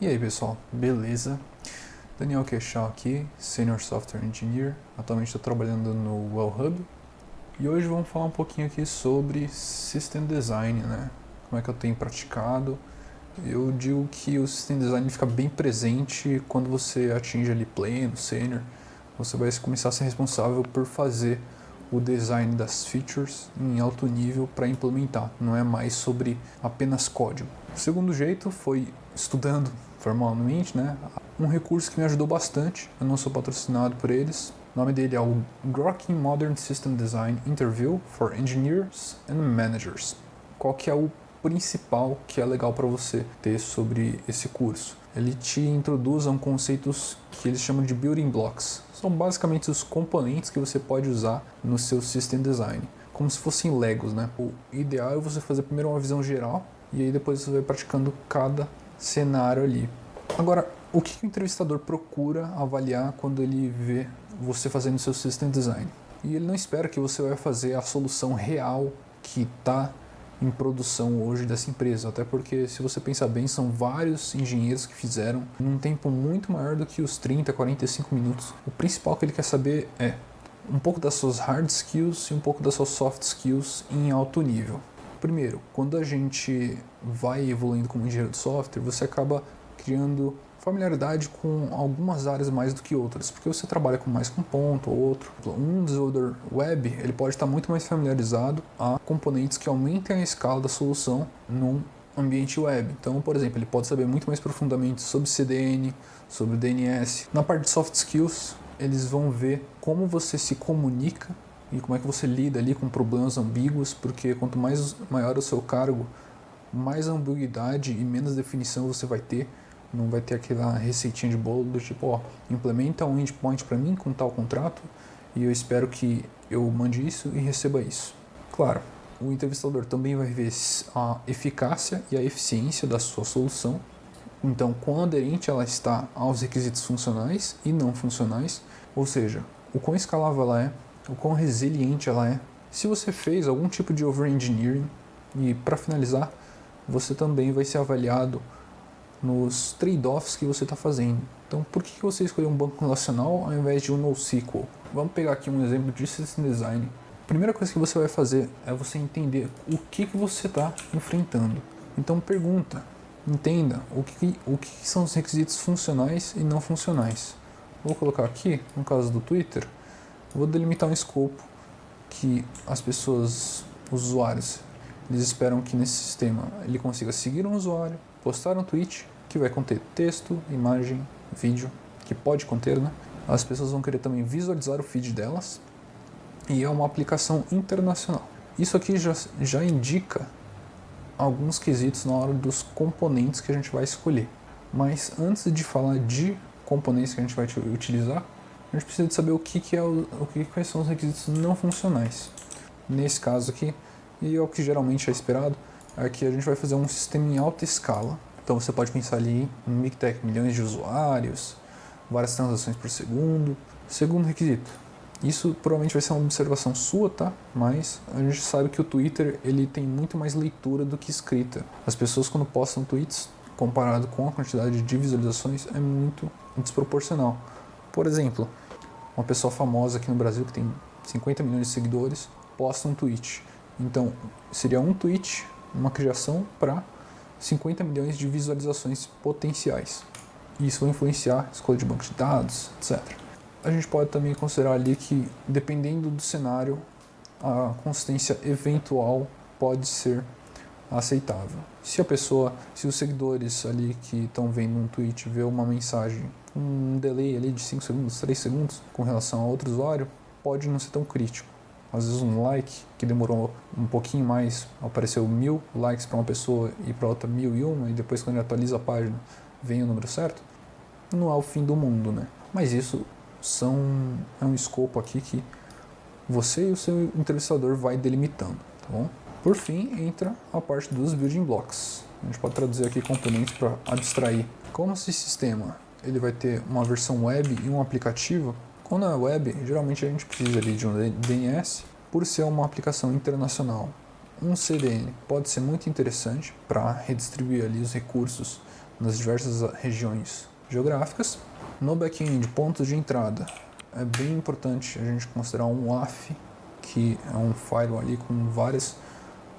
E aí pessoal, beleza? Daniel Queixal aqui, Senior Software Engineer, atualmente estou trabalhando no Wellhub e hoje vamos falar um pouquinho aqui sobre System Design, né? Como é que eu tenho praticado. Eu digo que o System Design fica bem presente quando você atinge ali Pleno, Senior, você vai começar a ser responsável por fazer o design das features em alto nível para implementar, não é mais sobre apenas código. O segundo jeito foi estudando formalmente, né? Um recurso que me ajudou bastante, eu não sou patrocinado por eles. O nome dele é o Grokking Modern System Design Interview for Engineers and Managers. Qual que é o principal que é legal para você ter sobre esse curso? Ele te introduz a conceitos que eles chamam de building blocks. São basicamente os componentes que você pode usar no seu system design, como se fossem Legos, né? O ideal é você fazer primeiro uma visão geral e aí depois você vai praticando cada cenário ali. Agora, o que o entrevistador procura avaliar quando ele vê você fazendo seu system design? E ele não espera que você vai fazer a solução real que está em produção hoje dessa empresa, até porque, se você pensar bem, são vários engenheiros que fizeram num tempo muito maior do que os 30, 45 minutos. O principal que ele quer saber é um pouco das suas hard skills e um pouco das suas soft skills em alto nível. Primeiro, quando a gente vai evoluindo como engenheiro de software, você acaba criando familiaridade com algumas áreas mais do que outras, porque você trabalha mais com um ponto ou outro. Um desenvolvedor web, ele pode estar muito mais familiarizado a componentes que aumentem a escala da solução num ambiente web. Então, por exemplo, ele pode saber muito mais profundamente sobre CDN, sobre DNS. Na parte de soft skills, eles vão ver como você se comunica e como é que você lida ali com problemas ambíguos, porque quanto mais maior o seu cargo, mais ambiguidade e menos definição você vai ter. Não vai ter aquela receitinha de bolo do tipo, ó, implementa um endpoint para mim com tal contrato e eu espero que eu mande isso e receba isso. Claro, o entrevistador também vai ver a eficácia e a eficiência da sua solução. Então, quão aderente ela está aos requisitos funcionais e não funcionais, ou seja, o quão escalável ela é, o quão resiliente ela é. Se você fez algum tipo de over-engineering, e para finalizar, você também vai ser avaliado nos trade-offs que você está fazendo. Então, por que você escolheu um banco relacional ao invés de um NoSQL? Vamos pegar aqui um exemplo de System Design. A primeira coisa que você vai fazer é você entender o que você está enfrentando. Então, pergunta, entenda o que são os requisitos funcionais e não funcionais. Vou colocar aqui, no caso do Twitter, vou delimitar um escopo que as pessoas, os usuários, eles esperam que nesse sistema ele consiga seguir um usuário, postar um tweet que vai conter texto, imagem, vídeo, que pode conter, né? As pessoas vão querer também visualizar o feed delas e é uma aplicação internacional. Isso aqui já indica alguns quesitos na hora dos componentes que a gente vai escolher. Mas antes de falar de componentes que a gente vai utilizar, a gente precisa de saber quais são os requisitos não funcionais. Nesse caso aqui, e é o que geralmente é esperado, é que a gente vai fazer um sistema em alta escala. Então você pode pensar ali em MikTeX, milhões de usuários, várias transações por segundo. Segundo requisito, isso provavelmente vai ser uma observação sua, tá? Mas a gente sabe que o Twitter ele tem muito mais leitura do que escrita. As pessoas quando postam tweets, comparado com a quantidade de visualizações, é muito desproporcional. Por exemplo, uma pessoa famosa aqui no Brasil que tem 50 milhões de seguidores posta um tweet. Então, seria um tweet, uma criação para 50 milhões de visualizações potenciais. Isso vai influenciar a escolha de banco de dados, etc. A gente pode também considerar ali que, dependendo do cenário, a consistência eventual pode ser aceitável. Se os seguidores ali que estão vendo um tweet vê uma mensagem, um delay ali de 5 segundos, 3 segundos com relação a outro usuário, pode não ser tão crítico. Às vezes um like que demorou um pouquinho mais, apareceu 1000 likes para uma pessoa e para outra 1001, e depois quando ele atualiza a página vem o número certo, não é o fim do mundo, né? Mas isso é um escopo aqui que você e o seu entrevistador vai delimitando, tá bom? Por fim, entra a parte dos building blocks. A gente pode traduzir aqui componentes para abstrair. Como esse sistema ele vai ter uma versão web e um aplicativo, quando é web, geralmente a gente precisa ali de um DNS, por ser uma aplicação internacional. Um CDN pode ser muito interessante para redistribuir ali os recursos nas diversas regiões geográficas. No back-end, pontos de entrada, é bem importante a gente considerar um WAF, que é um firewall ali com várias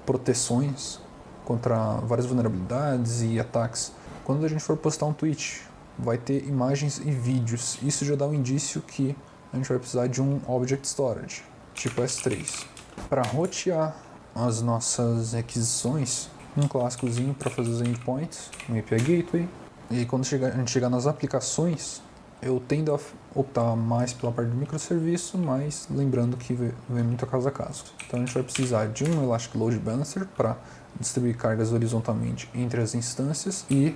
proteções contra várias vulnerabilidades e ataques. Quando a gente for postar um tweet, vai ter imagens e vídeos. Isso já dá um indício que a gente vai precisar de um Object Storage, tipo S3. Para rotear as nossas requisições, um clássicozinho para fazer os endpoints, um API Gateway. E quando a gente chegar nas aplicações, eu tendo a optar mais pela parte de microserviço, mas lembrando que vem muito a caso a caso. Então a gente vai precisar de um Elastic Load Balancer para distribuir cargas horizontalmente entre as instâncias e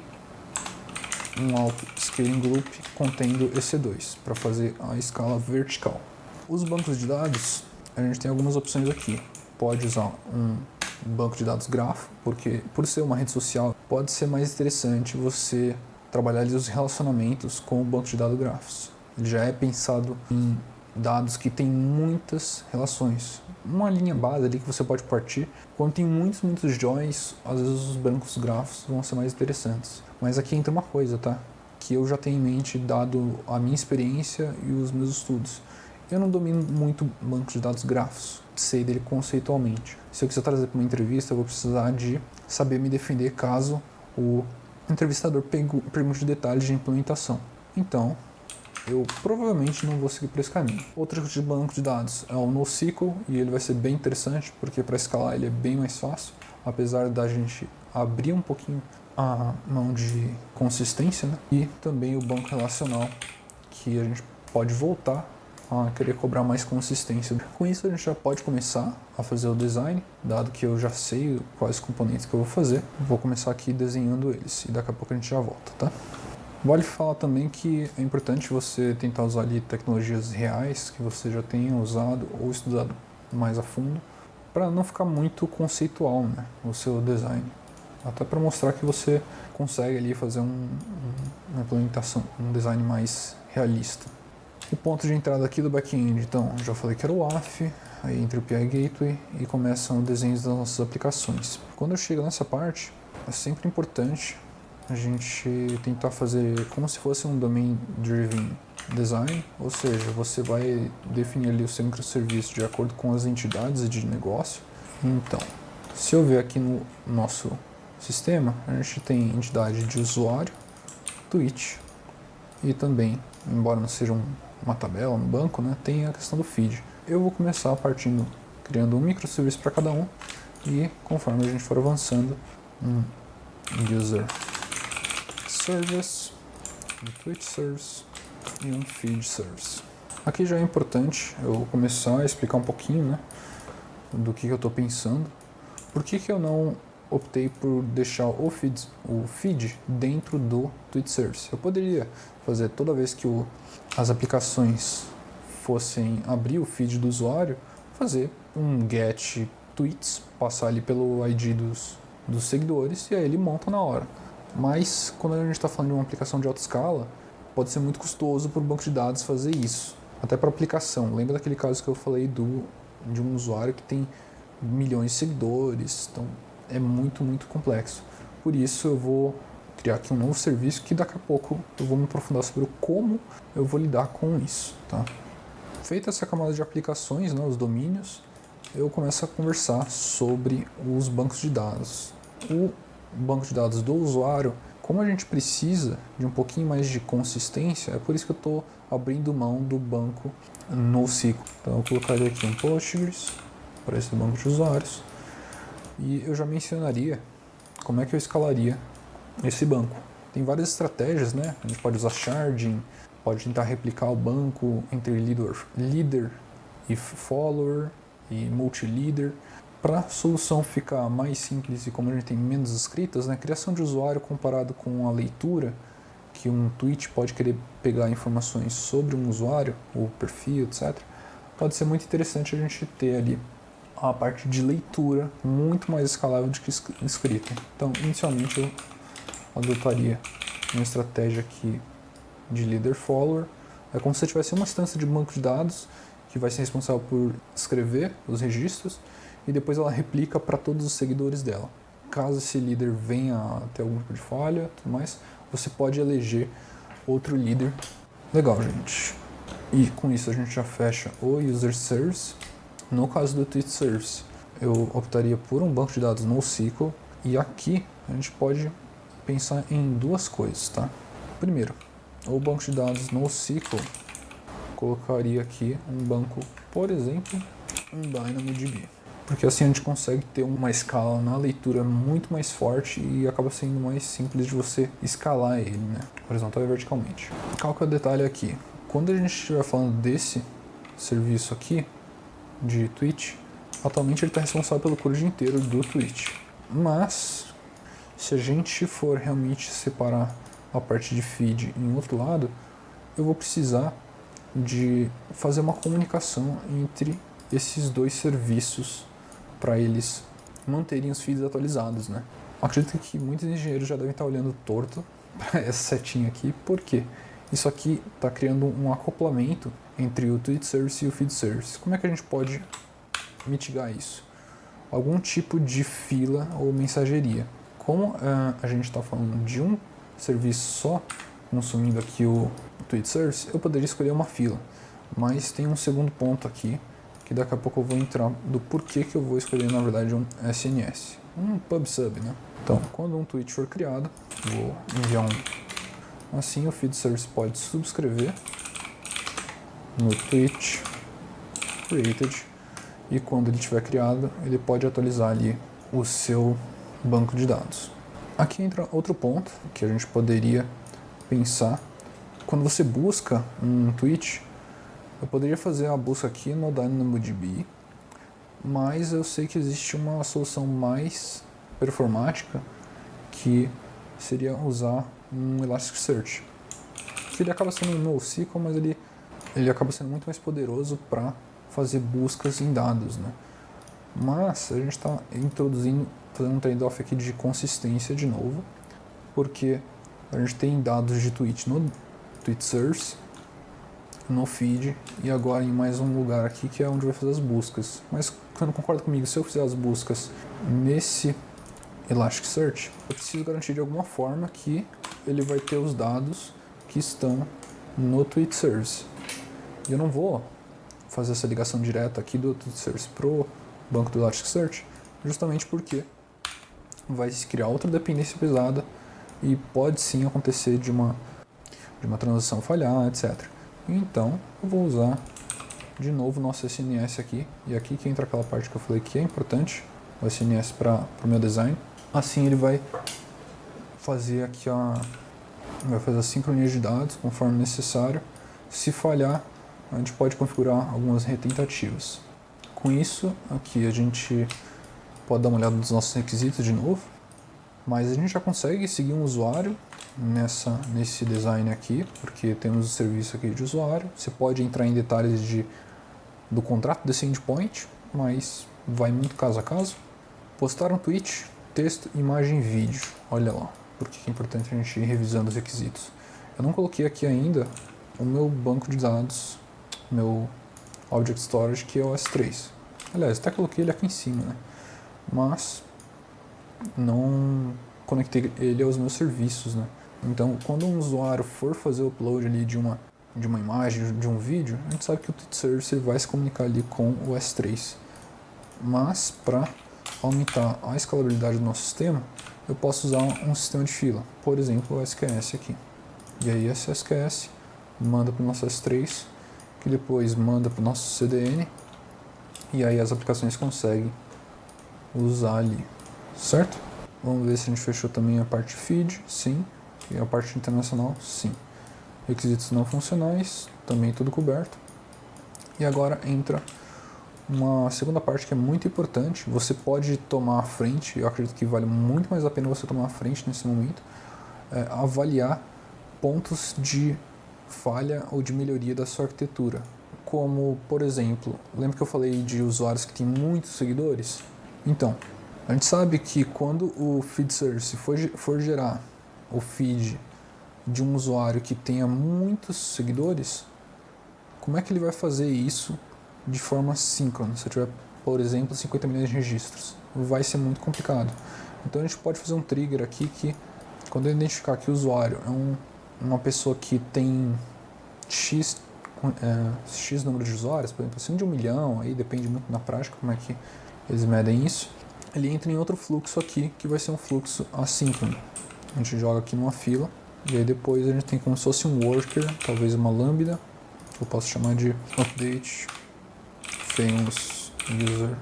um Auto Scaling Group contendo EC2 para fazer a escala vertical. Os bancos de dados, a gente tem algumas opções aqui. Pode usar um banco de dados grafo, porque por ser uma rede social, pode ser mais interessante você trabalhar ali os relacionamentos com o banco de dados grafos. Ele já é pensado em dados que tem muitas relações. Uma linha base ali que você pode partir. Quando tem muitos joins, às vezes os bancos grafos vão ser mais interessantes. Mas aqui entra uma coisa, tá? Que eu já tenho em mente, dado a minha experiência e os meus estudos. Eu não domino muito banco de dados grafos, sei dele conceitualmente. Se eu quiser trazer para uma entrevista, eu vou precisar de saber me defender caso o entrevistador pergunte detalhes de implementação. Então, eu provavelmente não vou seguir por esse caminho. Outro tipo de banco de dados é o NoSQL, e ele vai ser bem interessante, porque para escalar ele é bem mais fácil, apesar da gente abrir um pouquinho a mão de consistência, né? E também o banco relacional, que a gente pode voltar a querer cobrar mais consistência. Com isso a gente já pode começar a fazer o design, dado que eu já sei quais componentes que eu vou fazer. Vou começar aqui desenhando eles e daqui a pouco a gente já volta, tá? Vale falar também que é importante você tentar usar ali tecnologias reais que você já tenha usado ou estudado mais a fundo, para não ficar muito conceitual, né, o seu design. Até para mostrar que você consegue ali fazer uma implementação, um design mais realista. O ponto de entrada aqui do back-end, então, já falei que era o WAF, aí entra o API Gateway e começam os desenhos das nossas aplicações. Quando eu chego nessa parte, é sempre importante a gente tentar fazer como se fosse um Domain Driven Design, ou seja, você vai definir ali o seu microserviço de acordo com as entidades de negócio. Então, se eu ver aqui no nosso sistema, a gente tem entidade de usuário, tweet e também, embora não seja uma tabela, um banco, né, tem a questão do feed. Eu vou começar criando um microserviço para cada um e conforme a gente for avançando, um user service, um tweet service e um feed service. Aqui já é importante eu começar a explicar um pouquinho, né, do que eu estou pensando. Por que eu não optei por deixar o feed dentro do tweet service? Eu poderia fazer toda vez que as aplicações fossem abrir o feed do usuário, fazer um get tweets, passar ali pelo ID dos seguidores e aí ele monta na hora. Mas quando a gente está falando de uma aplicação de alta escala, pode ser muito custoso para o banco de dados fazer isso. Até para aplicação. Lembra daquele caso que eu falei de um usuário que tem milhões de seguidores? Então é muito complexo. Por isso eu vou criar aqui um novo serviço que daqui a pouco eu vou me aprofundar sobre como eu vou lidar com isso, tá? Feita essa camada de aplicações, né, os domínios, eu começo a conversar sobre os bancos de dados. O banco de dados do usuário, como a gente precisa de um pouquinho mais de consistência, é por isso que eu estou abrindo mão do banco NoSQL. Então eu colocaria aqui um Postgres para esse banco de usuários e eu já mencionaria como é que eu escalaria esse banco. Tem várias estratégias, né? A gente pode usar sharding, pode tentar replicar o banco entre leader e follower e multi-leader. Para a solução ficar mais simples e como a gente tem menos escritas, né? Criação de usuário comparado com a leitura, que um tweet pode querer pegar informações sobre um usuário, o perfil, etc. Pode ser muito interessante a gente ter ali a parte de leitura muito mais escalável do que escrita. Então, inicialmente eu adotaria uma estratégia aqui de leader-follower. É como se você tivesse uma instância de banco de dados que vai ser responsável por escrever os registros e depois ela replica para todos os seguidores dela. Caso esse líder venha a ter algum tipo de falha, tudo mais, você pode eleger outro líder. Legal, gente. E com isso a gente já fecha o User Service. No caso do Tweet Service, eu optaria por um banco de dados NoSQL, e aqui a gente pode pensar em duas coisas, tá? Primeiro, o banco de dados NoSQL, colocaria aqui um banco, por exemplo, um DynamoDB, porque assim a gente consegue ter uma escala na leitura muito mais forte e acaba sendo mais simples de você escalar ele, né, horizontal e verticalmente. Qual que é o detalhe aqui? Quando a gente estiver falando desse serviço aqui de Tweet, atualmente ele está responsável pelo código inteiro do Tweet, mas se a gente for realmente separar a parte de feed em outro lado, eu vou precisar de fazer uma comunicação entre esses dois serviços para eles manterem os feeds atualizados, né? Acredito que muitos engenheiros já devem estar olhando torto para essa setinha aqui, por quê? Isso aqui está criando um acoplamento entre o Tweet Service e o Feed Service. Como é que a gente pode mitigar isso? Algum tipo de fila ou mensageria. Como a gente está falando de um serviço só, consumindo aqui o Tweet Service, eu poderia escolher uma fila. Mas tem um segundo ponto aqui, que daqui a pouco eu vou entrar do porquê que eu vou escolher, na verdade, um SNS. Um pub/sub, né? Então, quando um tweet for criado, vou enviar um. Assim, o Feed Service pode subscrever no tweet created, e quando ele estiver criado, ele pode atualizar ali o seu banco de dados. Aqui entra outro ponto que a gente poderia pensar. Quando você busca um tweet, eu poderia fazer a busca aqui no DynamoDB, mas eu sei que existe uma solução mais performática, que seria usar um Elasticsearch, que ele acaba sendo um NoSQL, mas ele acaba sendo muito mais poderoso para fazer buscas em dados, né? Mas a gente está fazendo um trade-off aqui de consistência de novo, porque a gente tem dados de tweet no Tweet Source, no feed e agora em mais um lugar aqui que é onde vai fazer as buscas. Mas você não concorda comigo? Se eu fizer as buscas nesse Elasticsearch, eu preciso garantir de alguma forma que ele vai ter os dados que estão no Tweet Service. E eu não vou fazer essa ligação direta aqui do Tweet Service pro banco do Elasticsearch, justamente porque vai se criar outra dependência pesada e pode sim acontecer de uma transação falhar, etc. Então, eu vou usar de novo o nosso SNS aqui, e aqui que entra aquela parte que eu falei que é importante, o SNS para o meu design. Assim ele vai fazer aqui vai fazer a sincronia de dados conforme necessário. Se falhar, a gente pode configurar algumas retentativas. Com isso, aqui a gente pode dar uma olhada nos nossos requisitos de novo, mas a gente já consegue seguir um usuário nesse design aqui, porque temos o serviço aqui de usuário. Você pode entrar em detalhes do contrato desse endpoint, mas vai muito caso a caso. Postar um tweet, texto, imagem e vídeo. Olha lá, porque é importante a gente ir revisando os requisitos. Eu não coloquei aqui ainda o meu banco de dados, meu Object Storage, que é o S3. Aliás, até coloquei ele aqui em cima, né? Mas não conectei ele aos meus serviços, né? Então, quando um usuário for fazer o upload ali de uma imagem, de um vídeo, a gente sabe que o Tweet Service vai se comunicar ali com o S3. Mas, para aumentar a escalabilidade do nosso sistema, eu posso usar um sistema de fila, por exemplo, o SQS aqui. E aí esse SQS manda para o nosso S3, que depois manda para o nosso CDN, e aí as aplicações conseguem usar ali, certo? Vamos ver se a gente fechou também a parte feed, sim. E a parte internacional, sim. Requisitos não funcionais, também tudo coberto. E agora entra uma segunda parte que é muito importante. Você pode tomar a frente, eu acredito que vale muito mais a pena você tomar a frente nesse momento, avaliar pontos de falha ou de melhoria da sua arquitetura. Como, por exemplo, lembra que eu falei de usuários que têm muitos seguidores? Então, a gente sabe que quando o Feed Service for gerar o feed de um usuário que tenha muitos seguidores, como é que ele vai fazer isso de forma síncrona? Se eu tiver, por exemplo, 50 milhões de registros, vai ser muito complicado. Então a gente pode fazer um trigger aqui que Quando eu identificar que o usuário é uma pessoa que tem X número de usuários, por exemplo, acima de 1 milhão, aí depende muito na prática como é que eles medem isso, ele entra em outro fluxo aqui, que vai ser um fluxo assíncrono. A gente joga aqui numa fila, e aí depois a gente tem como se fosse um worker, talvez uma lambda, que eu posso chamar de update famous user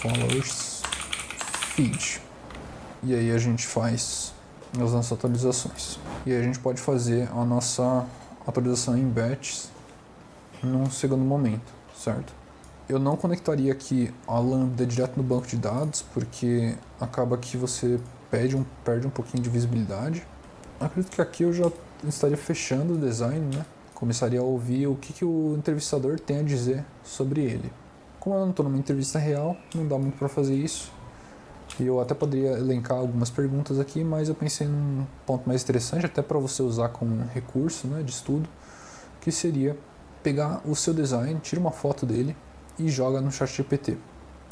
followers feed. E aí a gente faz as nossas atualizações. E aí a gente pode fazer a nossa atualização em batches num segundo momento, certo? Eu não conectaria aqui a lambda direto no banco de dados, porque acaba que você perde um pouquinho de visibilidade. Acredito que aqui eu já estaria fechando o design, né? Começaria a ouvir o que o entrevistador tem a dizer sobre ele. Como eu não estou numa entrevista real, não dá muito para fazer isso. E eu até poderia elencar algumas perguntas aqui, mas eu pensei num ponto mais interessante, até para você usar como recurso, né, de estudo, que seria pegar o seu design, tira uma foto dele e joga no ChatGPT,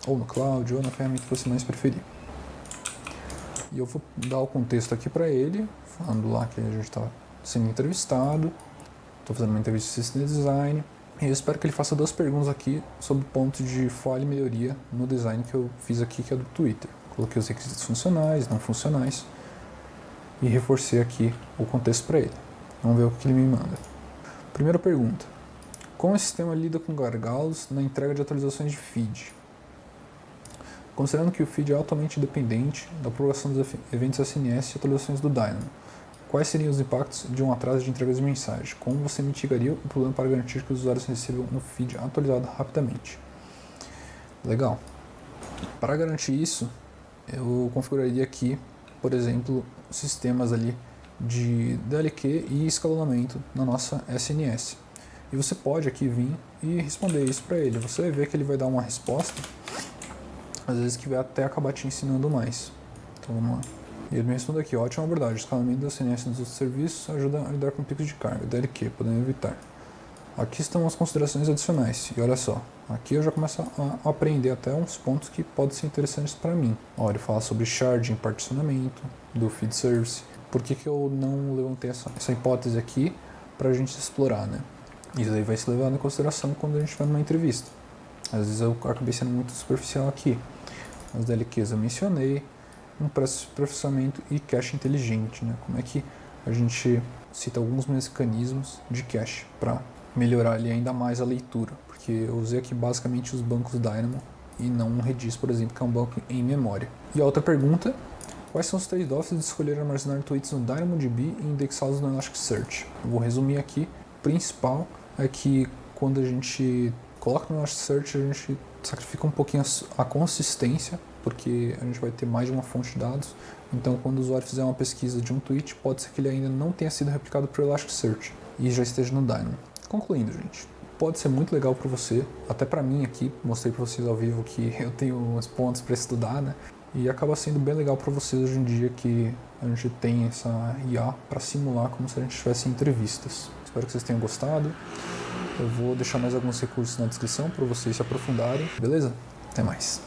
ou no Cloud, ou na ferramenta que você mais preferir. E eu vou dar o contexto aqui para ele, falando lá que a gente está sendo entrevistado, estou fazendo uma entrevista de System Design, e eu espero que ele faça 2 perguntas aqui sobre pontos de falha e melhoria no design que eu fiz aqui, que é do Twitter. Coloquei os requisitos funcionais, não funcionais, e reforcei aqui o contexto para ele. Vamos ver o que ele me manda. Primeira pergunta. Como o sistema lida com gargalos na entrega de atualizações de feed? Considerando que o feed é altamente dependente da propagação dos eventos SNS e atualizações do Dynamo, quais seriam os impactos de um atraso de entrega de mensagem? Como você mitigaria o problema para garantir que os usuários recebam um feed atualizado rapidamente? Legal. Para garantir isso, eu configuraria aqui, por exemplo, sistemas ali de DLQ e escalonamento na nossa SNS. E você pode aqui vir e responder isso para ele. Você vai ver que ele vai dar uma resposta, às vezes que vai até acabar te ensinando mais. Então vamos lá. E ele me responde aqui: ótima abordagem, o escalamento da SNS nos outros serviços ajuda a lidar com picos de carga, DLQ, podemos evitar. Aqui estão as considerações adicionais, e olha só, aqui eu já começo a aprender até uns pontos que podem ser interessantes para mim. Ó, ele fala sobre sharding, particionamento, do feed service. Por que eu não levantei essa hipótese aqui para a gente explorar, né? Isso aí vai se levar em consideração quando a gente vai numa entrevista. Às vezes eu acabei sendo muito superficial aqui. As DLQs eu mencionei, um processamento e cache inteligente, né? Como é que a gente cita alguns mecanismos de cache para melhorar ali ainda mais a leitura, porque eu usei aqui basicamente os bancos Dynamo e não um Redis, por exemplo, que é um banco em memória. E a outra pergunta: quais são os trade-offs de escolher armazenar tweets no DynamoDB e indexá-los no Elasticsearch? Eu vou resumir aqui. O principal é que quando a gente coloca no Elasticsearch, a gente sacrifica um pouquinho a consistência, porque a gente vai ter mais de uma fonte de dados. Então, quando o usuário fizer uma pesquisa de um tweet, pode ser que ele ainda não tenha sido replicado por Elasticsearch e já esteja no Dynamo. Concluindo, gente, pode ser muito legal para você, até para mim aqui, mostrei para vocês ao vivo que eu tenho uns pontos para estudar, né? E acaba sendo bem legal para vocês hoje em dia que a gente tem essa IA para simular como se a gente tivesse entrevistas. Espero que vocês tenham gostado. Eu vou deixar mais alguns recursos na descrição para vocês se aprofundarem, beleza? Até mais.